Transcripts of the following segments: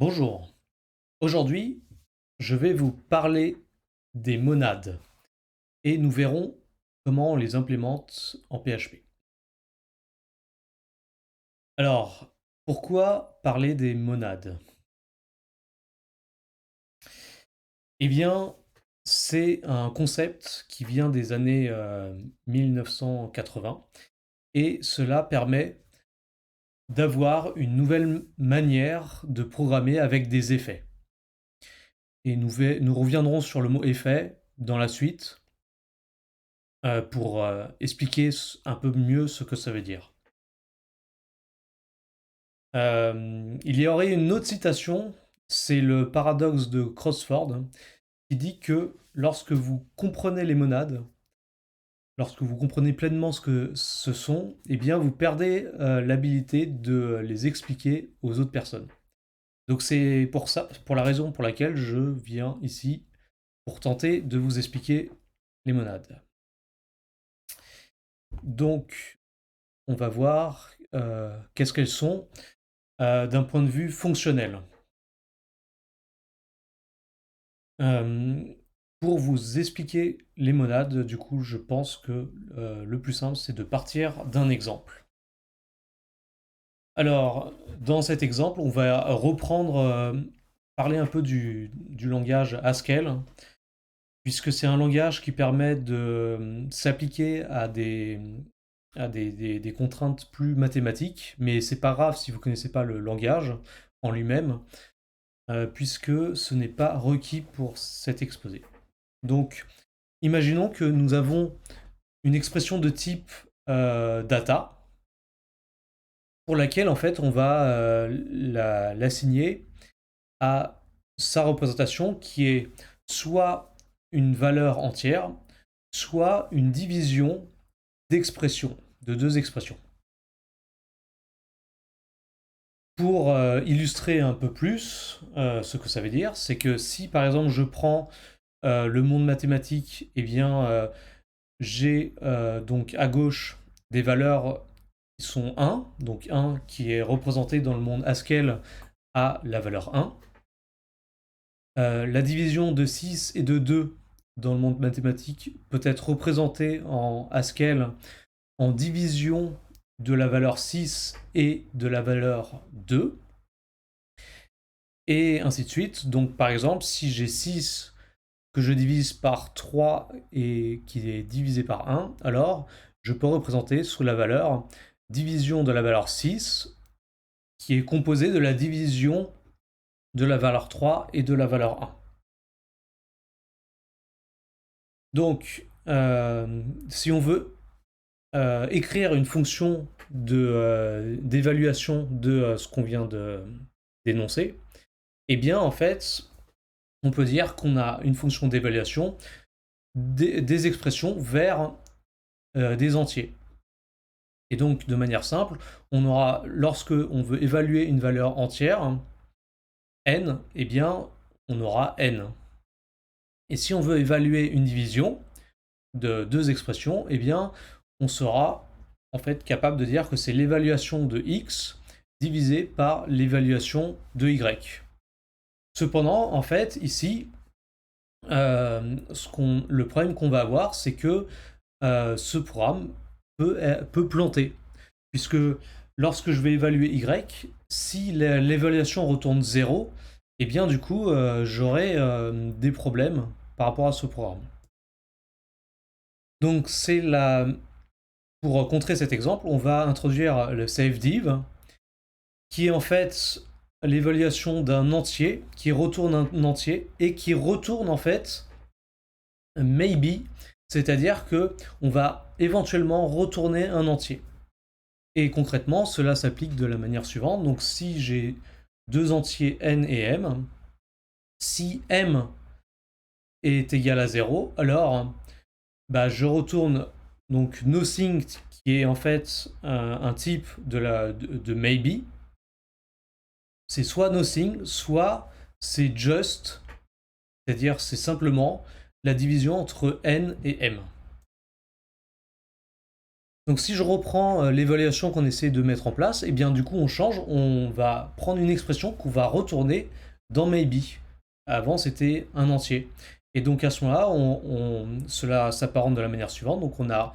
Bonjour, aujourd'hui je vais vous parler des monades et nous verrons comment on les implémente en PHP. Alors, pourquoi parler des monades? Eh bien, c'est un concept qui vient des années 1980 et cela permet d'avoir une nouvelle manière de programmer avec des effets. Et nous reviendrons sur le mot effet dans la suite pour expliquer un peu mieux ce que ça veut dire. Il y aurait une autre citation, c'est le paradoxe de Crossford, qui dit que lorsque vous comprenez les monades, lorsque vous comprenez pleinement ce que ce sont, eh bien vous perdez l'habilité de les expliquer aux autres personnes. Donc c'est pour ça, pour la raison pour laquelle je viens ici pour tenter de vous expliquer les monades. Donc on va voir qu'est-ce qu'elles sont d'un point de vue fonctionnel. Euh, pour vous expliquer les monades, du coup, je pense que le plus simple, c'est de partir d'un exemple. Alors, dans cet exemple, on va reprendre, parler un peu du langage Haskell, puisque c'est un langage qui permet de s'appliquer à des contraintes plus mathématiques, mais c'est pas grave si vous connaissez pas le langage en lui-même, puisque ce n'est pas requis pour cet exposé. Donc, imaginons que nous avons une expression de type data, pour laquelle en fait on va l'assigner à sa représentation qui est soit une valeur entière, soit une division d'expressions, de deux expressions. Pour illustrer un peu plus ce que ça veut dire, c'est que si par exemple je prends le monde mathématique, eh bien j'ai donc à gauche des valeurs qui sont 1, donc 1 qui est représenté dans le monde Haskell à la valeur 1. La division de 6 et de 2 dans le monde mathématique peut être représentée en Haskell en division de la valeur 6 et de la valeur 2. Et ainsi de suite. Donc par exemple, si j'ai 6 que je divise par 3 et qui est divisé par 1, alors je peux représenter sous la valeur division de la valeur 6 qui est composée de la division de la valeur 3 et de la valeur 1. Donc, si on veut écrire une fonction d'évaluation de ce qu'on vient d'énoncer, eh bien en fait, on peut dire qu'on a une fonction d'évaluation des expressions vers des entiers. Et donc, de manière simple, on aura, lorsque on veut évaluer une valeur entière, n, eh bien, on aura n. Et si on veut évaluer une division de deux expressions, eh bien, on sera en fait capable de dire que c'est l'évaluation de x divisé par l'évaluation de y. Cependant, en fait, ici, le problème qu'on va avoir, c'est que ce programme peut planter. Puisque lorsque je vais évaluer y, si l'évaluation retourne 0, et bien du coup, j'aurai des problèmes par rapport à ce programme. Donc pour contrer cet exemple, on va introduire le savediv, qui est en fait l'évaluation d'un entier, qui retourne un entier, et qui retourne en fait maybe, c'est-à-dire que on va éventuellement retourner un entier. Et concrètement, cela s'applique de la manière suivante. Donc si j'ai deux entiers n et m, si m est égal à 0, alors je retourne donc nothing qui est en fait un type de maybe. C'est soit nothing, soit c'est just, c'est-à-dire c'est simplement la division entre n et m. Donc si je reprends l'évaluation qu'on essaie de mettre en place, et bien du coup on change, on va prendre une expression qu'on va retourner dans maybe. Avant c'était un entier. Et donc à ce moment-là, cela s'apparente de la manière suivante. Donc on a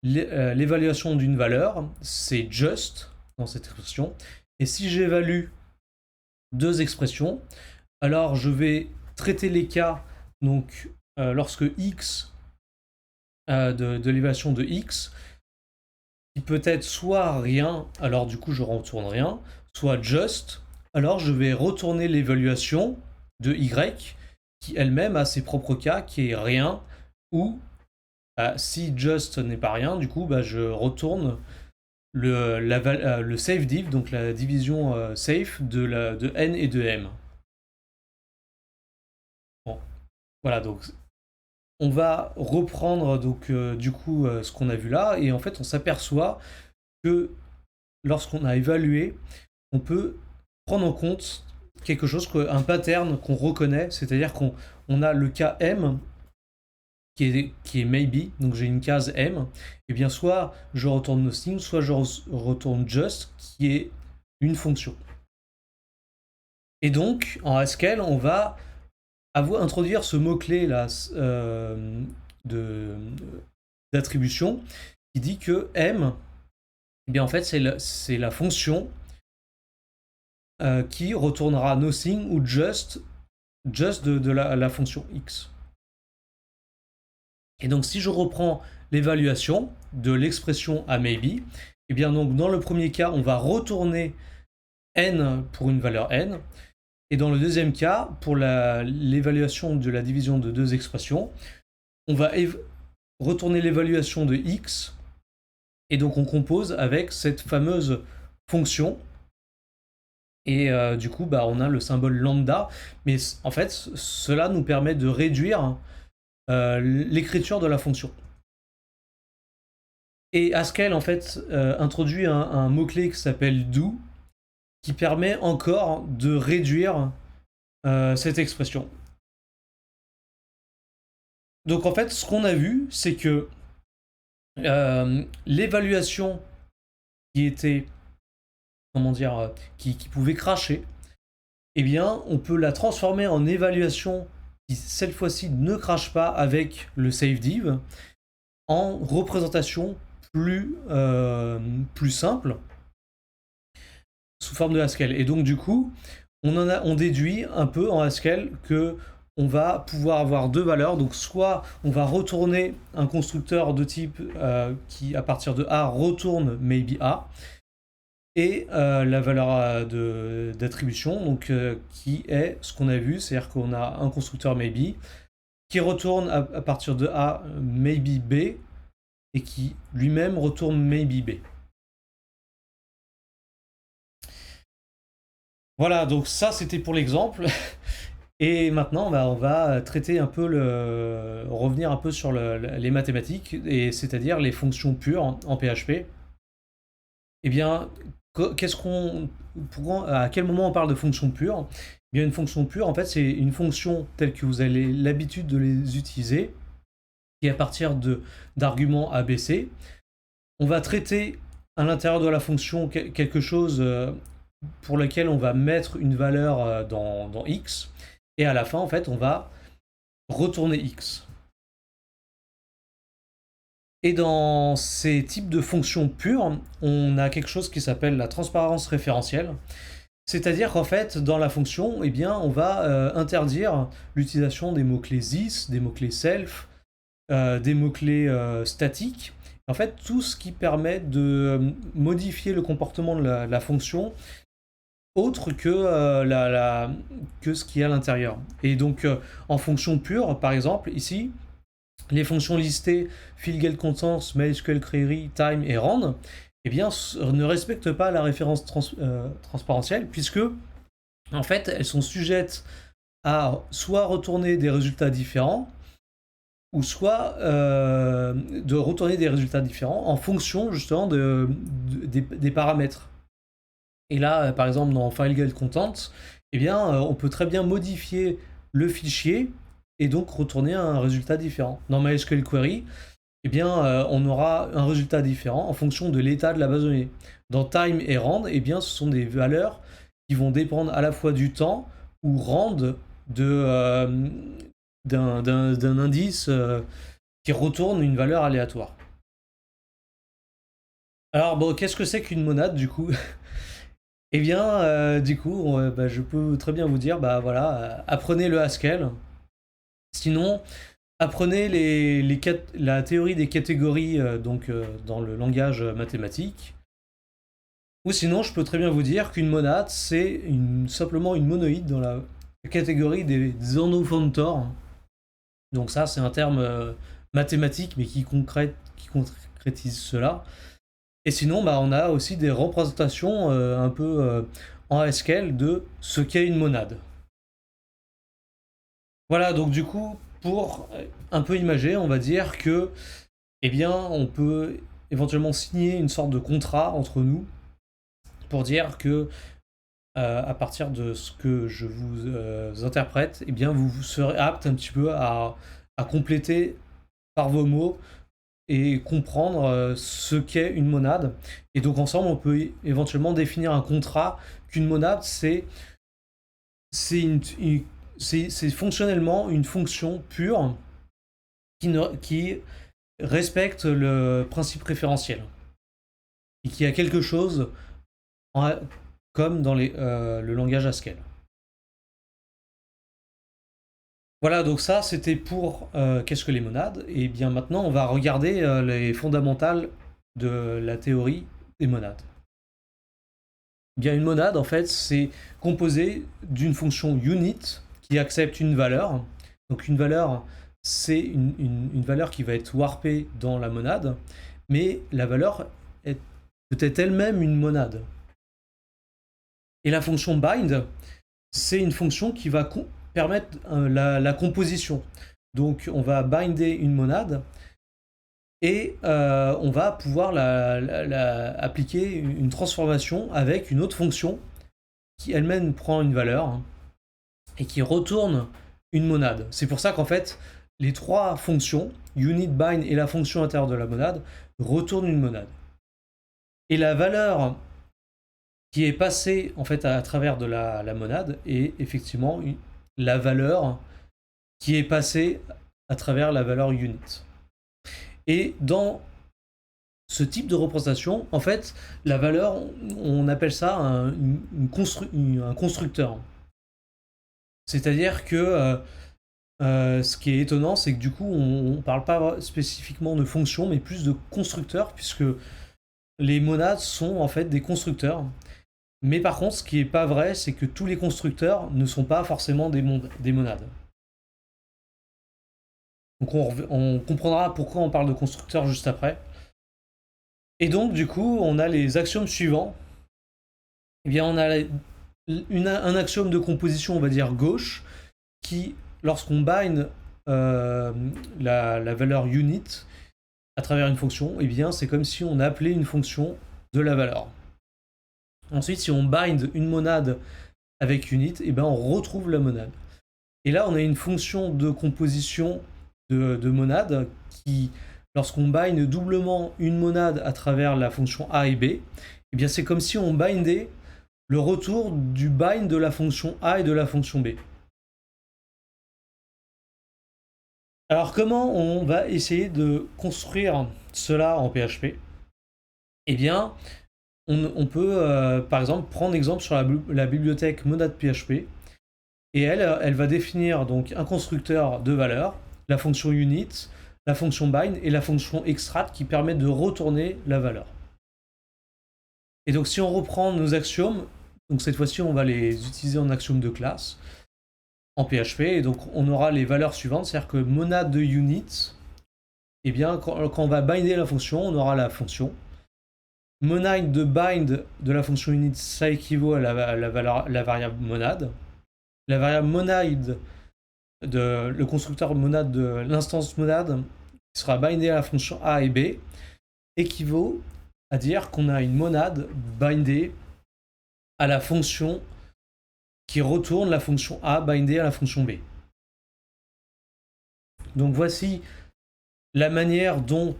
l'évaluation d'une valeur, c'est just dans cette expression. Et si j'évalue deux expressions, alors je vais traiter les cas, donc lorsque x, de l'évaluation de x, qui peut être soit rien, alors du coup je retourne rien, soit just, alors je vais retourner l'évaluation de y, qui elle-même a ses propres cas, qui est rien, ou si just n'est pas rien, du coup je retourne le safe div, donc la division safe de n et de m. Bon, voilà, donc on va reprendre donc du coup ce qu'on a vu là, et en fait on s'aperçoit que lorsqu'on a évalué, on peut prendre en compte quelque chose, un pattern qu'on reconnaît, c'est-à-dire qu'on a le cas m qui est maybe, donc j'ai une case m, et bien soit je retourne nothing, soit je retourne just, qui est une fonction. Et donc en Haskell, on va introduire ce mot-clé là d'attribution qui dit que m, eh bien en fait c'est la fonction qui retournera nothing ou just de la fonction x. Et donc si je reprends l'évaluation de l'expression à maybe, eh bien donc dans le premier cas on va retourner n pour une valeur n, et dans le deuxième cas, pour l'évaluation de la division de deux expressions, on va retourner l'évaluation de x, et donc on compose avec cette fameuse fonction, et du coup on a le symbole lambda, mais en fait cela nous permet de réduire l'écriture de la fonction. Et Haskell en fait introduit un mot-clé qui s'appelle do, qui permet encore de réduire cette expression. Donc en fait, ce qu'on a vu, c'est que l'évaluation qui était, comment dire, qui pouvait cracher, eh bien, on peut la transformer en évaluation qui, cette fois-ci, ne crache pas avec le save div, en représentation plus simple, sous forme de Haskell. Et donc, du coup, on déduit un peu en Haskell que on va pouvoir avoir deux valeurs. Donc soit on va retourner un constructeur de type qui à partir de A retourne maybe A, et la valeur d'attribution donc qui est ce qu'on a vu, c'est-à-dire qu'on a un constructeur maybe qui retourne à partir de A maybe B, et qui lui-même retourne maybe B. Voilà, donc ça c'était pour l'exemple. Et maintenant, on va traiter un peu revenir un peu sur les mathématiques, et c'est-à-dire les fonctions pures en PHP. Eh bien, à quel moment on parle de fonctions pures? Eh bien, une fonction pure, en fait, c'est une fonction telle que vous avez l'habitude de les utiliser, qui est à partir d'arguments ABC. On va traiter à l'intérieur de la fonction quelque chose pour lequel on va mettre une valeur dans X. Et à la fin, en fait, on va retourner X. Et dans ces types de fonctions pures, on a quelque chose qui s'appelle la transparence référentielle. C'est-à-dire qu'en fait, dans la fonction, eh bien, on va interdire l'utilisation des mots-clés this, des mots-clés self, des mots-clés statiques. En fait, tout ce qui permet de modifier le comportement de la fonction autre que, que ce qui est à l'intérieur. Et donc, en fonction pure, par exemple, ici, les fonctions listées fill, get, constants, MySQL query, time et rand, eh bien, ne respectent pas la référence transparentielle, puisque, en fait, elles sont sujettes à soit retourner des résultats différents, ou soit de retourner des résultats différents en fonction, justement, des paramètres. Et là, par exemple, dans file, get, content, eh bien, on peut très bien modifier le fichier et donc retourner un résultat différent. Dans MySQL Query, eh bien, on aura un résultat différent en fonction de l'état de la base de données. Dans time et rand, eh bien, ce sont des valeurs qui vont dépendre à la fois du temps ou rand d'un indice qui retourne une valeur aléatoire. Alors bon, qu'est-ce que c'est qu'une monade du coup? Eh bien, du coup, bah, je peux très bien vous dire, bah voilà, apprenez le Haskell. Sinon, apprenez la théorie des catégories dans le langage mathématique. Ou sinon, je peux très bien vous dire qu'une monade, c'est simplement une monoïde dans la catégorie des enophantor. Donc ça, c'est un terme mathématique, mais qui concrétise cela. Et sinon, bah, on a aussi des représentations un peu en Haskell de ce qu'est une monade. Voilà, donc du coup, pour un peu imager, on va dire que, eh bien, on peut éventuellement signer une sorte de contrat entre nous pour dire que, à partir de ce que je vous interprète, eh bien, vous serez apte un petit peu à compléter par vos mots et comprendre ce qu'est une monade. Et donc ensemble, on peut éventuellement définir un contrat qu'une monade, c'est fonctionnellement une fonction pure qui respecte le principe référentiel et qui a quelque chose comme dans le langage Haskell. Voilà, donc ça c'était pour qu'est-ce que les monades. Et bien maintenant on va regarder les fondamentales de la théorie des monades. Bien une monade en fait c'est composé d'une fonction unit qui accepte une valeur. Donc une valeur c'est une valeur qui va être warpée dans la monade, mais la valeur est peut-être elle-même une monade. Et la fonction bind, c'est une fonction qui va permettre la composition. Donc on va binder une monade et on va pouvoir appliquer une transformation avec une autre fonction qui elle-même prend une valeur et qui retourne une monade. C'est pour ça qu'en fait, les trois fonctions, unit, bind et la fonction intérieure de la monade, retournent une monade. Et la valeur qui est passée en fait à travers de la monade est effectivement la valeur qui est passée à travers la valeur unit. Et dans ce type de représentation, en fait, la valeur, on appelle ça un constructeur. C'est-à-dire que ce qui est étonnant, c'est que du coup, on ne parle pas spécifiquement de fonction, mais plus de constructeur, puisque les monades sont en fait des constructeurs. Mais par contre, ce qui n'est pas vrai, c'est que tous les constructeurs ne sont pas forcément des monades. Donc on comprendra pourquoi on parle de constructeur juste après. Et donc du coup, on a les axiomes suivants. Eh bien, on a un axiome de composition, on va dire gauche, qui, lorsqu'on bind la valeur unit à travers une fonction, eh bien, c'est comme si on appelait une fonction de la valeur. Ensuite, si on bind une monade avec unit, eh bien, on retrouve la monade. Et là, on a une fonction de composition de monade qui, lorsqu'on bind doublement une monade à travers la fonction A et B, eh bien c'est comme si on bindait le retour du bind de la fonction A et de la fonction B. Alors comment on va essayer de construire cela en PHP? Eh bien, on peut par exemple prendre exemple sur la bibliothèque monade PHP et elle va définir donc un constructeur de valeur, la fonction unit, la fonction bind et la fonction extract qui permet de retourner la valeur. Et donc si on reprend nos axiomes, donc cette fois-ci on va les utiliser en axiome de classe en PHP, et donc on aura les valeurs suivantes, c'est-à-dire que monade de unit, eh bien quand on va binder la fonction, on aura la fonction. Monade de bind de la fonction unit, ça équivaut à la variable monade. La variable monade le constructeur monade de l'instance monade qui sera bindé à la fonction A et B équivaut à dire qu'on a une monade bindée à la fonction qui retourne la fonction A bindée à la fonction B. Donc voici la manière dont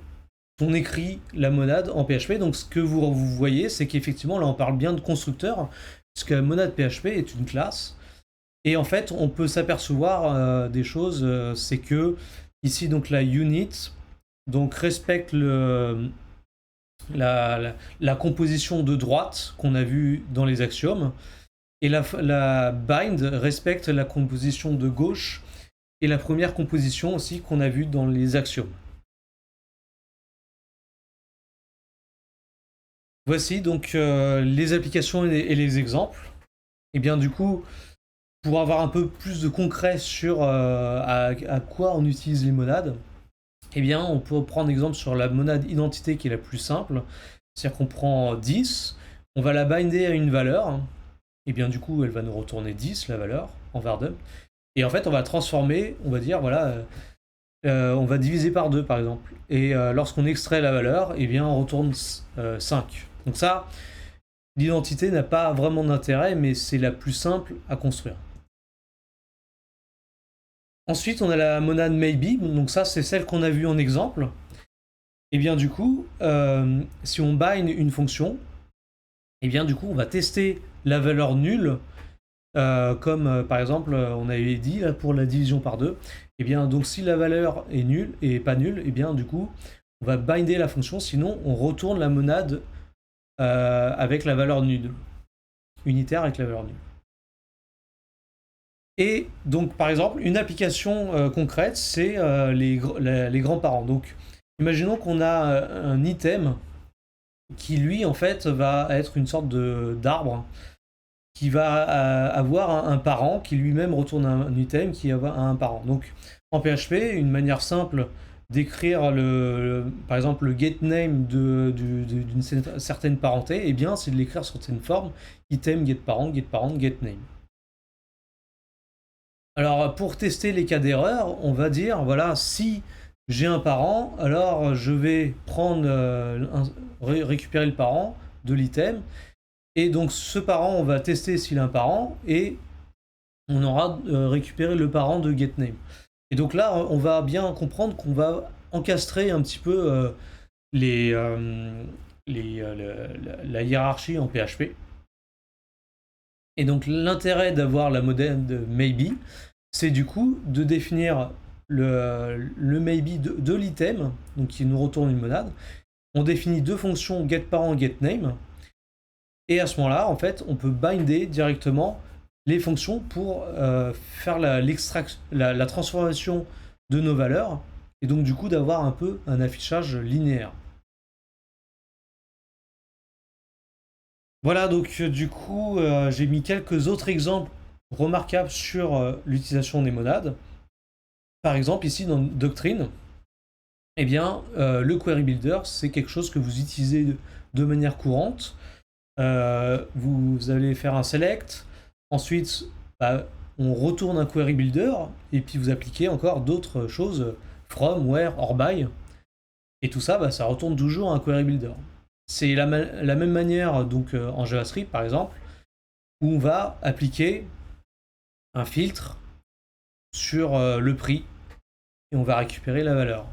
on écrit la monade en PHP. Donc ce que vous voyez, c'est qu'effectivement, là on parle bien de constructeur, puisque la monade PHP est une classe. Et en fait, on peut s'apercevoir des choses, c'est que ici, donc la unit, donc respecte la composition de droite qu'on a vu dans les axiomes, et la bind respecte la composition de gauche, et la première composition aussi qu'on a vue dans les axiomes. Voici donc les applications et les exemples. Et bien du coup, pour avoir un peu plus de concret sur à quoi on utilise les monades, eh bien on peut prendre exemple sur la monade identité qui est la plus simple. C'est-à-dire qu'on prend 10, on va la binder à une valeur, et bien du coup elle va nous retourner 10 la valeur en var2. Et en fait on va transformer, on va dire voilà, on va diviser par 2 par exemple. Et lorsqu'on extrait la valeur, eh bien on retourne 5. Donc ça, l'identité n'a pas vraiment d'intérêt, mais c'est la plus simple à construire. Ensuite, on a la monade maybe, donc ça c'est celle qu'on a vue en exemple. Et bien du coup, si on bind une fonction, et bien du coup on va tester la valeur nulle, comme par exemple on avait dit là, pour la division par 2. Et bien donc si la valeur est nulle et pas nulle, et bien du coup on va binder la fonction, sinon on retourne la monade avec la valeur nulle, unitaire avec la valeur nulle. Et donc, par exemple, une application concrète, c'est les grands-parents. Donc, imaginons qu'on a un item qui, lui, en fait, va être une sorte d'arbre qui va avoir un parent qui lui-même retourne un item qui a un parent. Donc, en PHP, une manière simple d'écrire par exemple le getName d'une certaine parenté, eh bien, c'est de l'écrire sur une forme item getParent, getParent, getName. Alors, pour tester les cas d'erreur, on va dire, voilà, si j'ai un parent, alors je vais prendre, récupérer le parent de l'item, et donc ce parent, on va tester s'il a un parent, et on aura récupéré le parent de getName. Et donc là, on va bien comprendre qu'on va encastrer un petit peu la hiérarchie en PHP. Et donc l'intérêt d'avoir la monade maybe, c'est du coup de définir le maybe de l'item, donc qui nous retourne une monade. On définit deux fonctions getParent, getName, et à ce moment-là, en fait, on peut binder directement les fonctions pour faire la transformation de nos valeurs, et donc du coup d'avoir un peu un affichage linéaire. Voilà, donc du coup, j'ai mis quelques autres exemples remarquables sur l'utilisation des monades. Par exemple, ici dans Doctrine, eh bien, le Query Builder, c'est quelque chose que vous utilisez de manière courante. Vous allez faire un select, ensuite, on retourne un Query Builder, et puis vous appliquez encore d'autres choses, from, where, or by, et tout ça, ça retourne toujours un Query Builder. C'est la même manière donc en JavaScript par exemple, où on va appliquer un filtre sur le prix et on va récupérer la valeur.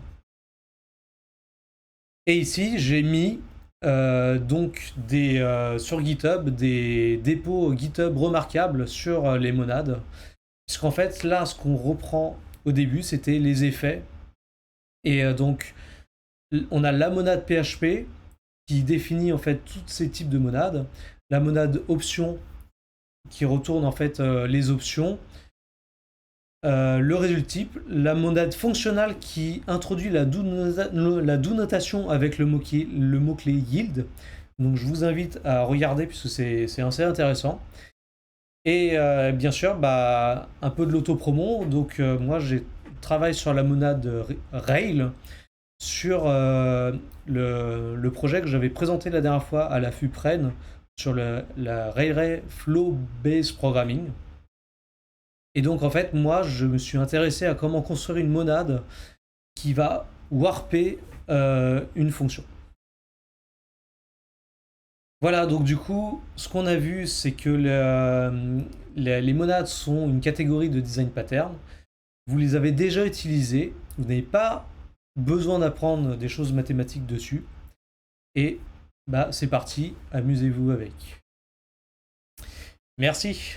Et ici j'ai mis donc sur GitHub des dépôts GitHub remarquables sur les monades, puisqu'en fait là ce qu'on reprend au début c'était les effets, et donc on a la monade PHP qui définit en fait tous ces types de monades, la monade option qui retourne en fait les options, le result type, la monade fonctionnelle qui introduit la do notation avec le mot-clé yield. Donc je vous invite à regarder puisque c'est assez intéressant. Et bien sûr, un peu de l'autopromo. Donc moi je travaille sur la monade Rail, sur le projet que j'avais présenté la dernière fois à la FUPREN sur la Railway Flow Based Programming. Et donc en fait, moi, je me suis intéressé à comment construire une monade qui va warper une fonction. Voilà, donc du coup, ce qu'on a vu, c'est que les monades sont une catégorie de design pattern. Vous les avez déjà utilisées, vous n'avez pas besoin d'apprendre des choses mathématiques dessus. Et bah c'est parti, amusez-vous avec. Merci.